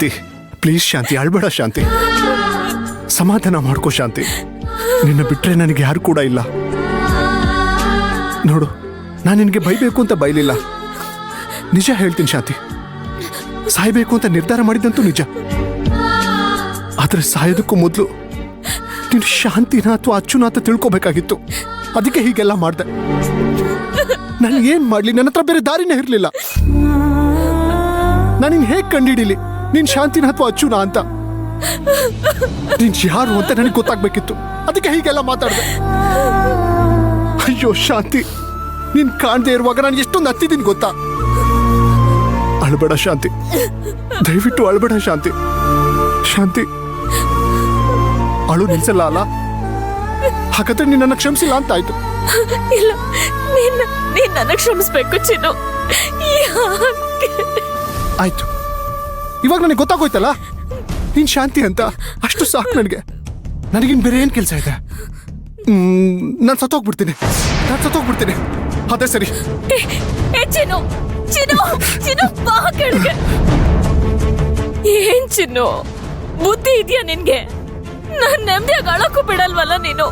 ಶಾಂತಿ please ಶಾಂತಿ ಅಳ್ಬೇಡ ಶಾಂತಿ ಸಮಾಧಾನ ಮಾಡ್ಕೋ ಶಾಂತಿ ನಿನ್ನ ಬಿಟ್ರೆ ನನಗೆ ಯಾರು ಕೂಡ ಇಲ್ಲ ನೋಡು ನಾನು ನಿನಗೆ ಬೈಬೇಕು ಅಂತ ಬೈಲಿಲ್ಲ ನಿಜ ಹೇಳ್ತೀನಿ ಶಾಂತಿ ಸಾಯ್ಬೇಕು ಅಂತ ನಿರ್ಧಾರ ಮಾಡಿದಂತೂ ನಿಜ ಆದ್ರೆ ಸಾಯೋದಕ್ಕೂ ಮೊದಲು ನೀನು ಶಾಂತಿನ ಅಥವಾ ಅಚ್ಚುನ ಅಂತ ತಿಳ್ಕೊಬೇಕಾಗಿತ್ತು ಅದಕ್ಕೆ ಹೀಗೆಲ್ಲ ಮಾಡ್ದೆ ನಾನು ಏನ್ ಮಾಡ್ಲಿ ನನ್ನ ಹತ್ರ ಬೇರೆ ದಾರಿನೇ ಇರ್ಲಿಲ್ಲ ನಾನು ಹೇಗ್ ಕಂಡಿಡಿಲಿ ನೀನ್ ಶಾಂತಿನ ಅಥವಾ ಅಚ್ಚುನ ಅಂತ ನೀನ್ ಯಾರು ಅಂತ ನನಗೆ ಗೊತ್ತಾಗ್ಬೇಕಿತ್ತು ಅದಕ್ಕೆ ಹೀಗೆಲ್ಲ ಮಾತಾಡ್ದೆ ಅಯ್ಯೋ ಶಾಂತಿ ನೀನ್ ಕಾಣದೆ ಇರುವಾಗ ನಾನು ಎಷ್ಟೊಂದು ಹತ್ತಿದ್ದೀನಿ ಗೊತ್ತಾ ಅಳ್ಬೇಡ ಶಾಂತಿ ದಯವಿಟ್ಟು ಅಳ್ಬೇಡ ಶಾಂತಿ ಶಾಂತಿ ಅಳು ನಿಲ್ಸಲ್ಲ ಅಲ್ಲ ಹಾಗಾದ್ರೆ ನೀನ್ ನನ್ನ ಕ್ಷಮಿಸಿಲ್ಲ ಅಂತ ಆಯ್ತು ಇಲ್ಲ ನೀನ್ ನನಗೆ ಕ್ಷಮಿಸ್ಬೇಕು ಚಿನ್ನು ಆಯ್ತು ಇವಾಗ ನನಗೆ ಗೊತ್ತಾಗೋಯ್ತಲ್ಲ ನೀನ್ ಶಾಂತಿ ಅಂತ ಅಷ್ಟು ಸಾಕು ನನಗಿನ್ ಬೇರೆ ಏನ್ ಕೆಲಸ ಇದೆ ನಾನು ಸತ್ತೋಗ್ಬಿಡ್ತೀನಿ ಅದೇ ಸರಿ ಚಿನ್ನು ಚಿನ್ನು ಚಿನ್ನು ಬಾ ಕೆಳಗೆ ಏನ್ ಚಿನ್ನು ಬುದ್ಧಿ ಇದೆಯಾ ನಿನ್ಗೆ ನಾನ್ ನೆಮ್ಮದಿಯಾಗಿ ಅಳಕ್ಕೂ ಬಿಡಲ್ವಲ್ಲ ನೀನು